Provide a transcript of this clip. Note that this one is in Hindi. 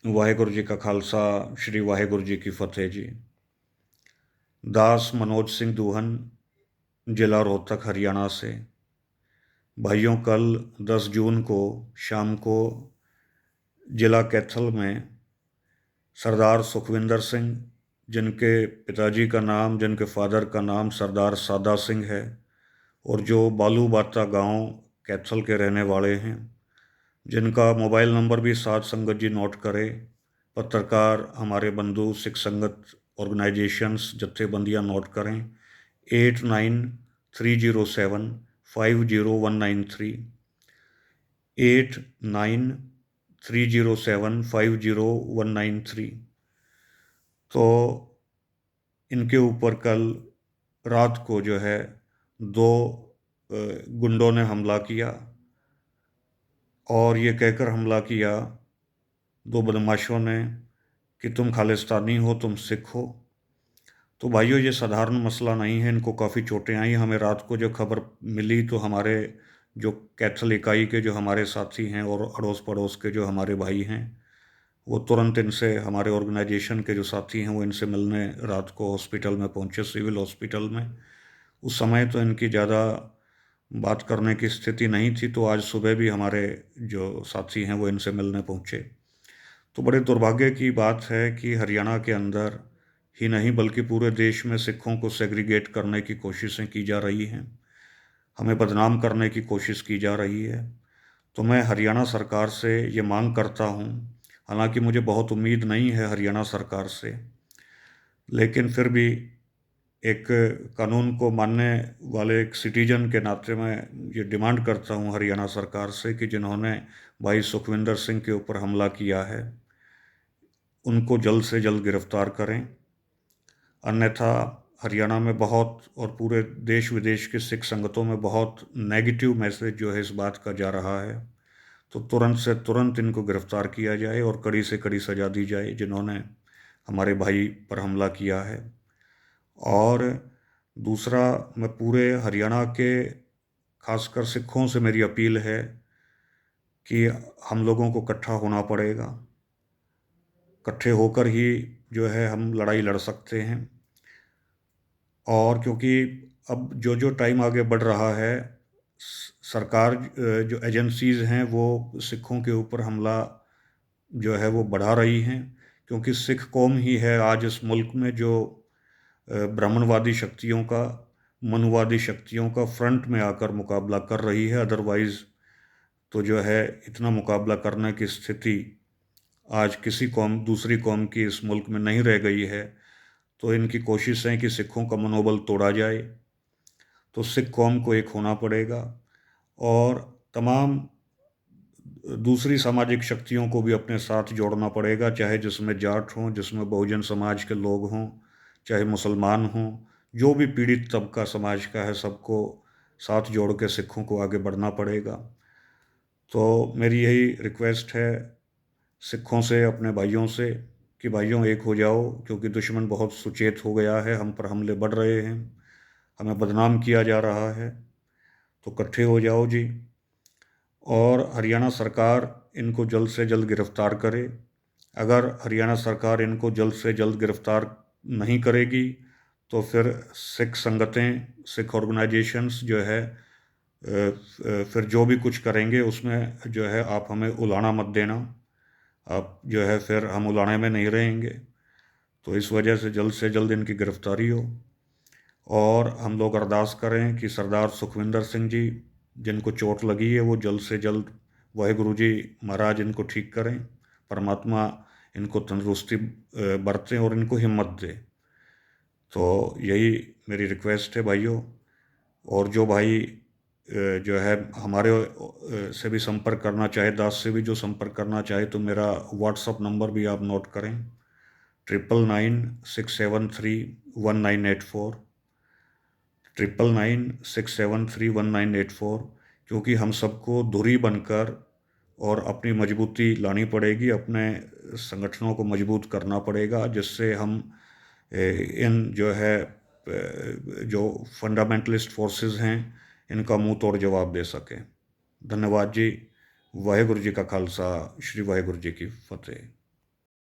वाहेगुरु जी का खालसा, श्री वाहेगुरु जी की फतेह जी। दास मनोज सिंह दूहन, जिला रोहतक, हरियाणा से। भाइयों, कल 10 जून को शाम को जिला कैथल में सरदार सुखविंदर सिंह, जिनके पिताजी का नाम, जिनके फादर का नाम सरदार सादा सिंह है और जो बालूबाता गांव कैथल के रहने वाले हैं, जिनका मोबाइल नंबर भी साथ संगत जी नोट करें। पत्रकार हमारे बंधु, सिख संगत ऑर्गेनाइजेशंस, जत्थेबंदियां नोट करें। 8930750193, 8930750193। तो इनके ऊपर कल रात को जो है दो गुंडों ने हमला किया और ये कहकर हमला किया, दो बदमाशों ने, कि तुम खालिस्तानी हो, तुम सिख हो। तो भाइयों, ये साधारण मसला नहीं है, इनको काफ़ी चोटें आई। हमें रात को जो खबर मिली तो हमारे जो कैथल इकाई के जो हमारे साथी हैं और अड़ोस पड़ोस के जो हमारे भाई हैं, वो तुरंत इनसे, हमारे ऑर्गेनाइजेशन के जो साथी हैं वो इनसे मिलने रात को हॉस्पिटल में पहुंचे, सिविल हॉस्पिटल में। उस समय तो इनकी ज़्यादा बात करने की स्थिति नहीं थी, तो आज सुबह भी हमारे जो साथी हैं वो इनसे मिलने पहुंचे। तो बड़े दुर्भाग्य की बात है कि हरियाणा के अंदर ही नहीं बल्कि पूरे देश में सिखों को सेग्रीगेट करने की कोशिशें की जा रही हैं, हमें बदनाम करने की कोशिश की जा रही है। तो मैं हरियाणा सरकार से ये मांग करता हूँ, हालांकि मुझे बहुत उम्मीद नहीं है हरियाणा सरकार से, लेकिन फिर भी एक कानून को मानने वाले एक सिटीजन के नाते मैं ये डिमांड करता हूँ हरियाणा सरकार से कि जिन्होंने भाई सुखविंदर सिंह के ऊपर हमला किया है उनको जल्द से जल्द गिरफ्तार करें। अन्यथा हरियाणा में बहुत, और पूरे देश विदेश के सिख संगतों में बहुत नेगेटिव मैसेज जो है इस बात का जा रहा है। तो तुरंत से तुरंत इनको गिरफ्तार किया जाए और कड़ी से कड़ी सजा दी जाए जिन्होंने हमारे भाई पर हमला किया है। और दूसरा, मैं पूरे हरियाणा के खासकर सिखों से मेरी अपील है कि हम लोगों को इकट्ठा होना पड़ेगा। इकट्ठे होकर ही जो है हम लड़ाई लड़ सकते हैं। और क्योंकि अब जो जो टाइम आगे बढ़ रहा है, सरकार जो एजेंसीज हैं वो सिखों के ऊपर हमला जो है वो बढ़ा रही हैं, क्योंकि सिख कौम ही है आज इस मुल्क में जो ब्राह्मणवादी शक्तियों का, मनुवादी शक्तियों का फ्रंट में आकर मुकाबला कर रही है। अदरवाइज तो जो है इतना मुकाबला करने की स्थिति आज किसी कौम, दूसरी कौम की इस मुल्क में नहीं रह गई है। तो इनकी कोशिश है कि सिखों का मनोबल तोड़ा जाए। तो सिख कौम को एक होना पड़ेगा और तमाम दूसरी सामाजिक शक्तियों को भी अपने साथ जोड़ना पड़ेगा, चाहे जिसमें जाट हों, जिसमें बहुजन समाज के लोग हों, चाहे मुसलमान हों, जो भी पीड़ित तबका समाज का है, सबको साथ जोड़ के सिखों को आगे बढ़ना पड़ेगा। तो मेरी यही रिक्वेस्ट है सिखों से, अपने भाइयों से, कि भाइयों एक हो जाओ, क्योंकि दुश्मन बहुत सुचेत हो गया है, हम पर हमले बढ़ रहे हैं, हमें बदनाम किया जा रहा है। तो इकट्ठे हो जाओ जी, और हरियाणा सरकार इनको जल्द से जल्द गिरफ्तार करे। अगर हरियाणा सरकार इनको जल्द से जल्द गिरफ्तार नहीं करेगी तो फिर सिख संगतें, सिख ऑर्गेनाइजेशंस जो है फिर जो भी कुछ करेंगे उसमें जो है आप हमें उलाना मत देना। आप जो है फिर हम उलाने में नहीं रहेंगे। तो इस वजह से जल्द इनकी गिरफ्तारी हो। और हम लोग अरदास करें कि सरदार सुखविंदर सिंह जी, जिनको चोट लगी है, वो जल्द से जल्द वाहेगुरु जी महाराज इनको ठीक करें, परमात्मा इनको तंदुरुस्ती बरतें और इनको हिम्मत दे। तो यही मेरी रिक्वेस्ट है भाइयों। और जो भाई जो है हमारे से भी संपर्क करना चाहे, दास से भी जो संपर्क करना चाहे, तो मेरा व्हाट्सअप नंबर भी आप नोट करें, 9996731984, 9996731984। क्योंकि हम सबको धुरी बनकर और अपनी मजबूती लानी पड़ेगी, अपने संगठनों को मजबूत करना पड़ेगा, जिससे हम इन जो है जो फंडामेंटलिस्ट फोर्सेस हैं इनका मुंह तोड़ जवाब दे सकें। धन्यवाद जी। वाहेगुरु जी का खालसा, श्री वाहेगुरु जी की फतेह।